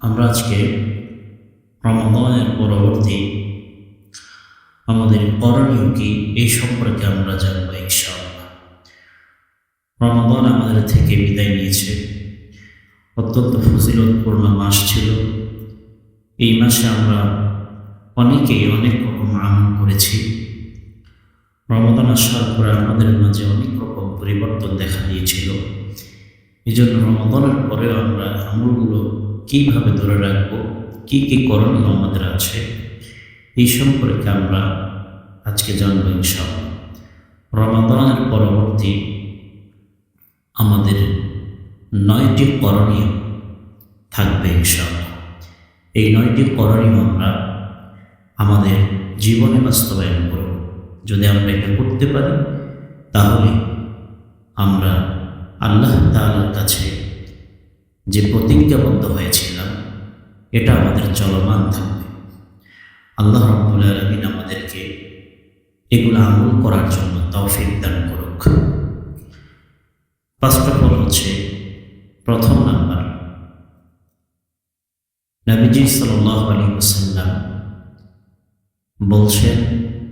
আমরা আজকে রমাদানের পরবর্তী আমাদের করণীয় কি এই সম্পর্কে আমরা জানবো ইনশাআল্লাহ। রমাদান আমাদের থেকে বিদায় নিয়েছে, অত্যন্ত ফজিলতপূর্ণ মাস ছিল। এই মাসে আমরা অনেকেই অনেক রকম আমল করেছি। রমাদান আসার পরে আমাদের মাঝে অনেক রকম পরিবর্তন দেখা দিয়েছিল। এই জন্য রমাদানের পরেও আমরা আমলগুলো কীভাবে ধরে রাখবো, কী কী করণীয় আমাদের আছে, এই সম্পর্কে আমরা আজকে জানবো ইনশাআল্লাহ। রমাদানের পরবর্তী আমাদের 9টি করণীয় থাকবে ইনশাআল্লাহ। এই 9টি করণীয় আমরা আমাদের জীবনে বাস্তবায়ন করব। যদি আমরা এটা করতে পারি তাহলে আমরা আল্লাহ তাআলার কাছে যে প্রতিজ্ঞাবদ্ধ হয়েছিলাম এটা আমাদের চলমান থাকবে। আল্লাহ রাব্বুল আলামিন আমাদেরকে এগুলো আমল করার জন্য তৌফিক দান করুক। ফার্স্ট অফ অল হচ্ছে, প্রথম নাম্বার, নবীজি সাল্লাল্লাহু আলাইহি ওয়াসাল্লাম বলছেন,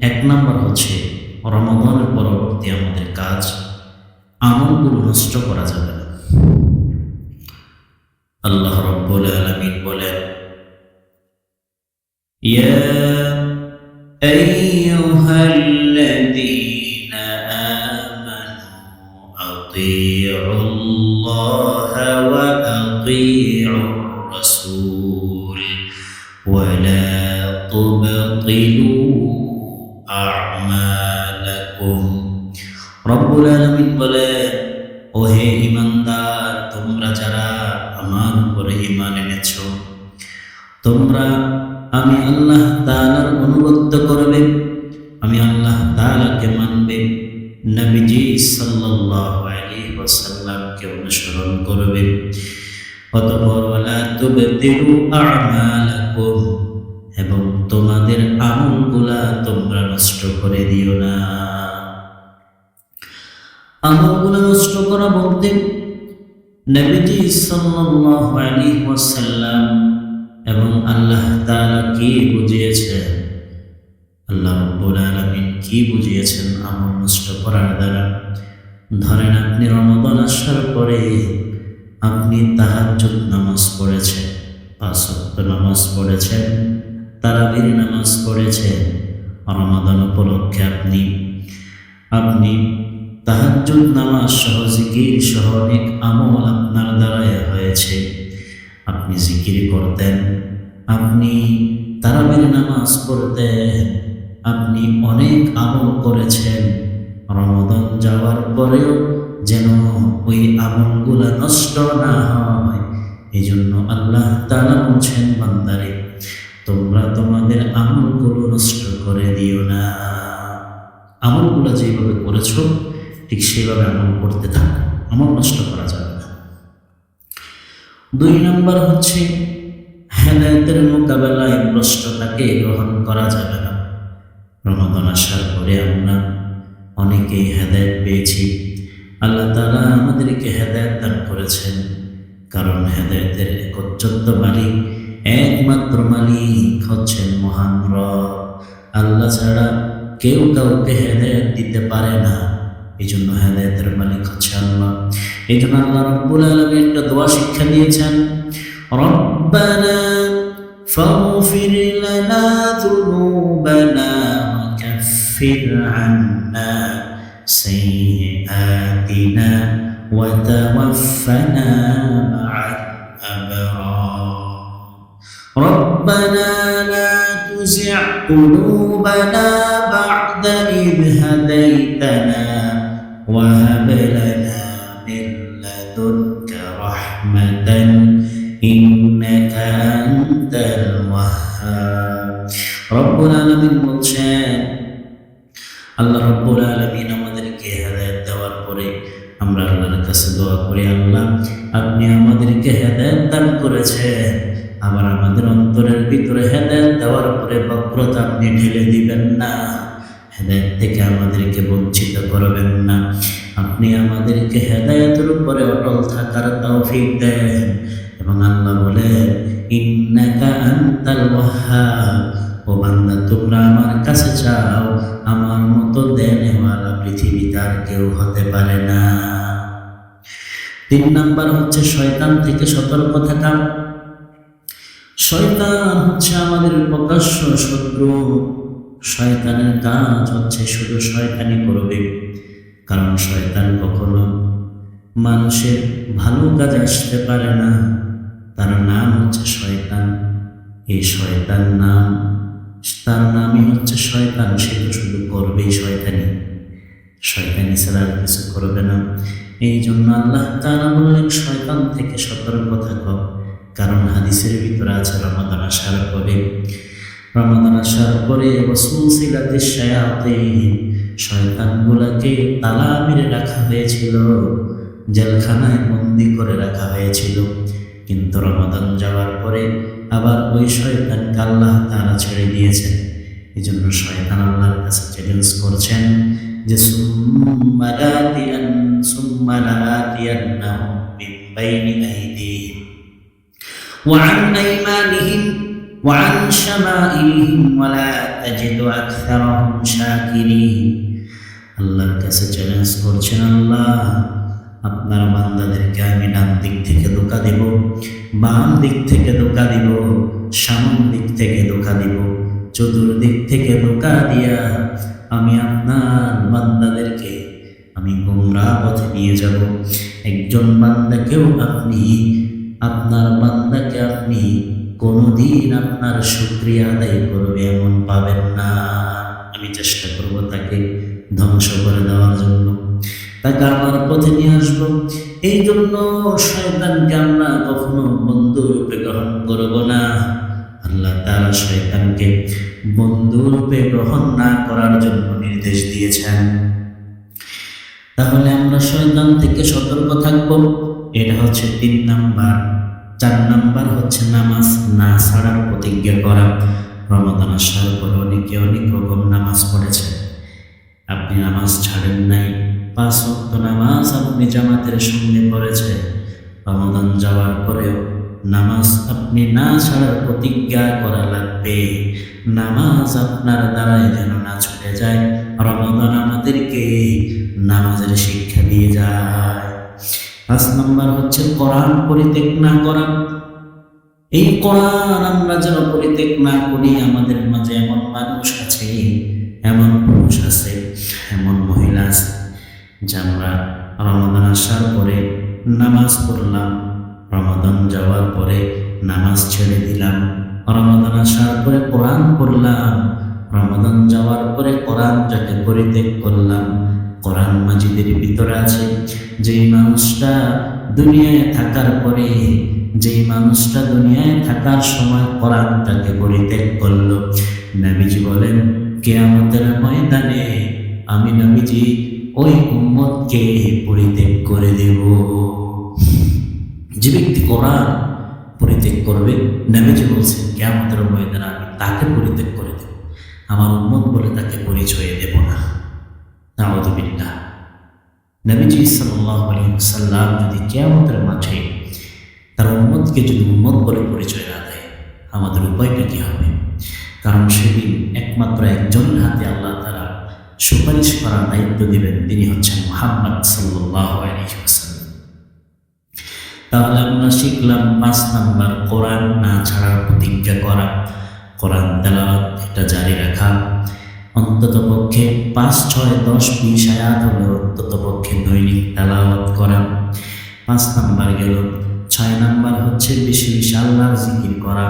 1 নাম্বার হচ্ছে রমাদানের পরবর্তী আমাদের কাজ, আমলগুলো নষ্ট করা যাবে না। আল্লাহ রাব্বুল আলামিন বলেন, ইয়া আইয়ুহাল্লাযীনা আমানু আতিউল্লাহা ওয়া আতিউর রাসূল ওয়া লা তুবতিলু আ'মালাকুম। রব্বুল আলামিন বলেন, ও হে ঈমানদার, তোমরা যারা আমার উপরে ঈমান এনেছো, তোমরা আমি আল্লাহ তাআলার অনুগত্য করবে, আমি আল্লাহ তাআলাকে মানবে, নবীজি সাল্লাল্লাহু আলাইহি ওয়াসাল্লামকে অনুসরণ করবে। অতঃপর ওয়ালা তুবতিলু আ'মালাকুম, এবং তোমাদের আমলগুলা তোমরা নষ্ট করে দিও না। আমলগুলো নষ্ট করা বলতে নবীজি সাল্লাল্লাহু আলাইহি ওয়াসাল্লাম এবং আল্লাহ তাআলা কি বুঝিয়েছেন, আল্লাহ রাব্বুল আলামিন কি বুঝিয়েছেন আমল নষ্ট করার দ্বারা। ধরেন আপনি রমাদান আসার পরে আপনি তাহাজ্জুদ নামাজ পড়েছেন, 5 ওয়াক্ত নামাজ পড়েছেন, তারাবির নামাজ পড়েছেন। রমাদান উপলক্ষে আপনি তাহাজ্জুদ নামাজ সহ জিকির সহ অনেক আমল আপনার দ্বারাই হয়েছে। আপনি জিকির করতেন, আপনি তারাবির নামাজ পড়তেন, আপনি অনেক আমল করেছেন। রমাদান যাওয়ার পরেও যেন ওই আমলগুলা নষ্ট না হয়, এই জন্য আল্লাহ তাআলা বলছেন, বান্দারে তোমরা তোমাদের আমলগুলো নষ্ট করে দিও না। আমলগুলো যেভাবে করেছো ঠিক সেভাবে আমল করতে থাকো, আমল নষ্ট করা যাবে না। 2 নাম্বার হচ্ছে, হেদায়েতের মোকাবেলায় ভ্রষ্টতাকে গ্রহণ করা যাবে না। রমাদান আসার পরে আমরা অনেকেই হেদায়েত পেয়েছি, আল্লাহ তাআলা আমাদেরকে হেদায়েত দান করেছেন, কারণ হেদায়েতের একচ্ছত্র মালিক, একমাত্র মালিক হচ্ছেন মহান রব। আল্লাহ ছাড়া কেউ কাউকে হেদায়েত দিতে পারে না, এই জন্য হেদায়েতের মালিক হচ্ছে আল্লাহ। এই জন্য আল্লাহ রাব্বুল আলামিন একটা দোয়া শিক্ষা দিয়েছেন, রব্বানা ফাগফির লানা যুনুবানা ওয়া কাফির আন্না সাইয়্যাতিনা ওয়া তাওয়াফানা মা'আল আবরার। রব্বানা লা তুযিগ কুলুবানা বা'দা ইয হাদাইতানা وهب لنا من لدنك رحمة إنك أنت الوهاب। রব্বুল আলামিন বলছেন, আল্লাহ রব্বুল আলামিন আমাদেরকে হেদায়েত দেওয়ার পরে আমরা আল্লাহর কাছে দোয়া করি, আল্লাহ আপনি আমাদেরকে হেদায়েত দান করেছেন, আবার আমাদের অন্তরের ভিতরে হেদায়েত দেওয়ার পরে বক্রতা আপনি ঢেলে দিবেন না, হেদায়েত থেকে আমাদেরকে বঞ্চিত করবেন না। আপনি আমাদেরকে হেদায়েতের উপরে অটল থাকার তৌফিক দেন। এবং আল্লাহ বলেন, ইন্নাকা আনতাল ওয়াহ্হাব, ও বান্দা তোমরা আমার কাছে চাও, আমার মতো দেনেওয়ালা পৃথিবীতে আর কেউ হতে পারে না। 3 নাম্বার হচ্ছে শয়তান থেকে সতর্ক থাকা। শয়তান হচ্ছে আমাদের প্রকাশ্য শত্রু। শয়তানের কাজ হচ্ছে শুধু শয়তানি করবে, কারণ শয়তান কখনো মানুষের ভালো কাজে আসতে পারে না। তার নাম হচ্ছে শয়তান। এই শয়তান তার নামই হচ্ছে শয়তান। সে তো শুধু করবেই শয়তানি, শয়তানি ছাড়া আর কিছু করবে না। এই জন্য আল্লাহ তাআলা বললেন শয়তান থেকে সতর্ক থাকো, কারণ হাদিসের ভিতরে আছে রমাদান আসার পরে ওয়াসুলসিলাতিশ শায়াতিন, শয়তানগুলোকে তালা মেরে রাখা হয়েছিল, জেলখানায় বন্দী করে রাখা হয়েছিল। কিন্তু রমাদান যাওয়ার পরে আবার ওই শয়তানকে আল্লাহ তাআলা ছেড়ে দিয়েছেন। এই জন্য শয়তান আল্লাহর কাছে চ্যালেঞ্জ করছেন যে সুম্মা লাআতিয়ান্নাহুম মিন বাইনি আইদিহিম ওয়া আন আইমানিহিম ওয়া আন শামাইলিহিম ওয়া লা তাজিদু আকসারাহুম শাকিরিন। আল্লাহর কাছে চ্যালেঞ্জ করছেন, আল্লাহ আপনার বান্দাদেরকে আমি ডান দিক থেকে ধোঁকা দিব, বাম দিক থেকে ধোঁকা দিব, সামন দিক থেকে ধোঁকা দিব, চতুর্দিক থেকে ধোঁকা দিয়া আমি আপনার বান্দাদেরকে আমি গোমরাহ পথে নিয়ে যাব। একজন বান্দাকেও আপনার বান্দাকে আপনি কোনোদিন আপনার শুকরিয়া আদায় করবে এমন পাবেন না। আমি চেষ্টা করব তাকে ধ্বংস করে দেওয়ার জন্য, তাকে আমার পথে নিয়ে আসবো। এই জন্য শয়তানকে আমরা কখনো বন্ধু রূপে গ্রহণ করব না। আল্লাহ তাআলা শয়তানকে বন্ধু রূপে গ্রহণ না করার জন্য নির্দেশ দিয়েছেন। তাহলে আমরা শয়তান থেকে সতর্ক থাকব, এটা হচ্ছে 3 নাম্বার। 4 নাম্বার হচ্ছে নামাজ না ছাড়ার প্রতিজ্ঞা করা। রমাদান আসার পর অনেকে অনেক রকম নামাজ পড়েছে, আপনি নামাজ ছাড়েন নাই। 5 ওয়াক্ত নামাজ আপনি জামাতের সঙ্গে পড়েছে, রমাদান যাওয়ার পরেও নামাজ আপনি না ছাড়ার প্রতিজ্ঞা করা লাগবে। নামাজ আপনার দ্বারাই যেন না ছুটে যায়। রমাদান আমাদেরকে নামাজের শিক্ষা দিয়ে যায়। 5 নম্বর হচ্ছে কোরআন পরিত্যাগ না করা। এই কোরআন আমরা যেন পরিত্যাগ না করি। আমাদের মাঝে এমন মানুষ আছে, এমন পুরুষ আছে, এমন মহিলা আছে যে আমরা রমাদান আসার পরে নামাজ পড়লাম, রমাদান যাওয়ার পরে নামাজ ছেড়ে দিলাম, রমাদান আসার পরে কোরআন পড়লাম, রমাদান যাওয়ার পরে কোরআন যাকে পরিত্যাগ করলাম। কোরআন মাজিদের ভিতরে আছে যেই মানুষটা দুনিয়ায় থাকার পরে, যেই মানুষটা দুনিয়ায় থাকার সময় কোরআনটাকে পরিত্যাগ করলো, নবীজি বলেন কিয়ামতের ময়দানে আমি নবীজি ওই উম্মতকে পরিত্যাগ করে দেব। যে ব্যক্তি কোরআন পরিত্যাগ করবে, নবীজি বলছেন কিয়ামতের ময়দানে আমি তাকে পরিত্যাগ করে দেব, আমার উম্মত বলে তাকে পরিচয় দেব না। নাউযু বিল্লাহ। নবীজি সাল্লাল্লাহু আলাইহি ওয়াসাল্লাম যদি কিয়ামতের মাঠে তার উম্মতকে যদি উম্মত বলে পরিচয় না দেয়, আমাদের উপায়টা কি হবে? কারণ সেদিন একমাত্র একজনের হাতে আল্লাহ তাআলা সুপারিশ করার দায়িত্ব দিবেন, তিনি হচ্ছেন মুহাম্মদ সাল্লাল্লাহু আলাইহি ওয়াসাল্লাম। তাহলে আমরা শিখলাম 5 নাম্বার কোরআন না ছাড়ার প্রতিজ্ঞা করা, কোরআন তেলাওয়াত এটা জারি রাখা, অন্তত পক্ষে 5, 6, 10, 20 আয়াত হলে অন্তত পক্ষে দৈনিক তেলাওয়াত করা। 5 নাম্বার গেল। 6 নাম্বার হচ্ছে বেশি বেশি আল্লাহর জিকির করা।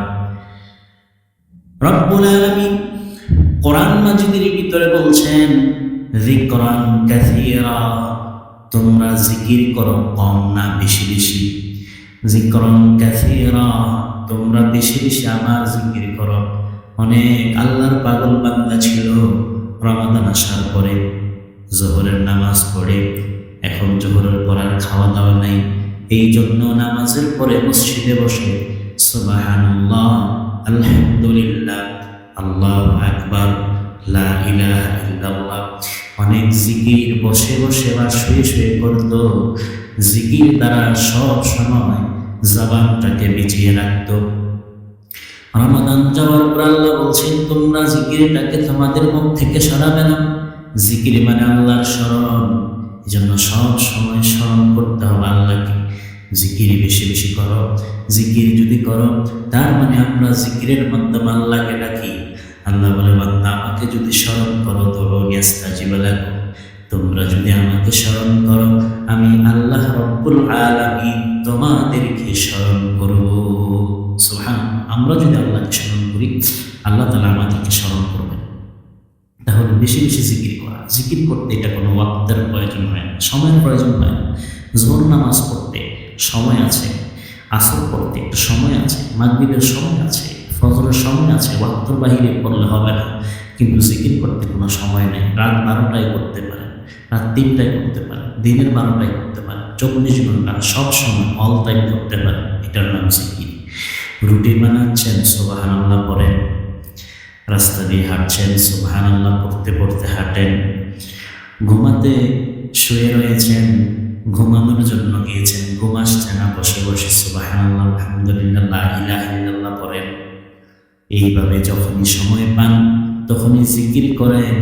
রব্বুল আলামিন কোরআন মাজিদের ভিতরে বলছেন যিকরান কাসীরা, তোমরা জিকির করো কম না বেশি বেশি। যিকরান কাসীরা, তোমরা বেশি বেশি আমার জিকির করো। অনেক আল্লাহর পাগল বান্দা ছিল রমাদান আসার পরে জোহরের নামাজ পড়ে, এখন জোহরের পর আর খাওয়া দাওয়া নাই, এই জন্য নামাজের পরে মসজিদে বসে সুবহানাল্লাহ, আলহামদুলিল্লাহ, আল্লাহু আকবার, লা ইলাহা ইল্লাল্লাহ অনেক জিকির বসে বসে বা শুয়ে শুয়ে করত। জিকির দ্বারা সব সময় জবানটাকে ভিজিয়ে রাখত। বলছেন তোমরা জিকিরটাকে তোমাদের মুখ থেকে সরাবে না। জিকির মানে আল্লাহর স্মরণ, এই জন্য সব সময় স্মরণ করতে হবে আল্লাহকে। জিকির বেশি বেশি করো। জিকির যদি করো তার মানে আমরা জিকিরের মাধ্যমে আল্লাহকে ডাকি। আল্লাহ বলে বান্দা আমাকে যদি স্মরণ করো তো ইয়াস্তাজিব লাকুম, তোমরা যদি আমাকে স্মরণ করো আমি আল্লাহ রব্বুল আলামিন তোমাদেরকে স্মরণ করব। সুবহানাল্লাহ। আমরা যদি আল্লাহকে স্মরণ করি আল্লাহ তাআলা আমাদেরকে স্মরণ করবেন। তাহলে বেশি বেশি জিকির করা। জিকির করতে এটা কোনো ওয়াক্তের প্রয়োজন হয় না, সময়ের প্রয়োজন হয় না। যোহর নামাজ পড়তে সময় আছে, আসর পড়তে একটা সময় আছে, মাগরিবের সময় আছে, ফজরের সময় আছে, ওয়াক্তের বাহিরে পড়লে হবে না। কিন্তু জিকির করতে কোনো সময় নেই। রাত 12টায় করতে পারেন, রাত 3টায় করতে পারেন, দিনের 12টায় করতে পারেন, 24 ঘন্টা সব সময় অল টাইম করতে পারেন। এটার নাম জিকির। রুটি বানাচ্ছেন সুবহানাল্লাহ পড়েন, রাস্তা দিয়ে হাঁটছেন সুবহানাল্লাহ পড়তে পড়তে হাঁটেন, ঘুমাতে শুয়ে রয়েছেন, ঘুমানোর জন্য গিয়েছেন, ঘুম আসছে না, বসে বসে সুবহানাল্লাহ আলহামদুলিল্লাহ লা ইলাহা ইল্লাল্লাহ পড়েন। এইভাবে যখনই সময় পান তখনই জিকির করেন।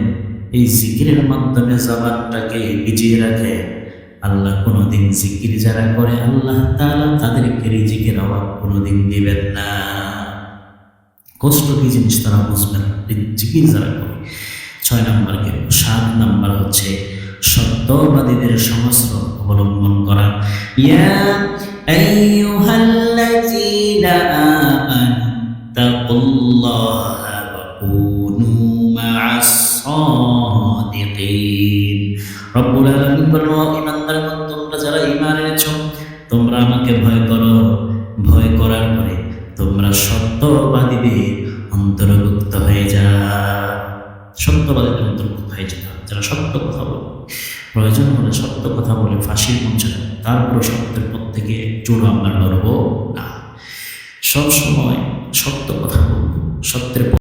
এই জিকিরের মাধ্যমে জবানটাকে ভিজিয়ে রাখে। আল্লাহ কোনোদিন জিকির যারা করে আল্লাহ তাআলা তাদেরকে রিজিকের অভাব কোনোদিন দিবেন না। কষ্ট কি জিনিস তারা বুঝবেন জিকির যারা করে। 6 নম্বর গেল। 7 নম্বর হচ্ছে সত্যবাদীদের সংস্রব অবলম্বন করা। ইয়া আইয়ুহাল্লাযীনা আমানু তাকুল্লাহা ওয়া কুনু মা'আস সাদিকিন। রব্বুল আলামিন বলেন, ঈমানদারগণ তোমরা যারা ঈমান এনেছো তোমরা আমাকে ভয় করো, ভয় করার পরে তোমরা সত্যবাদীদের অন্তর্ভুক্ত হয়ে যাও। সত্যবাদীদের অন্তর্ভুক্ত হয়ে যেতে হবে, যারা সত্য কথা বলে। প্রয়োজন হলে সত্য কথা বলে ফাঁসির মঞ্চে যাবে, তারপরে সত্যের পথ থেকে চূড়ো আমরা লড়ব না। সবসময় সত্য কথা বলবো, সত্যের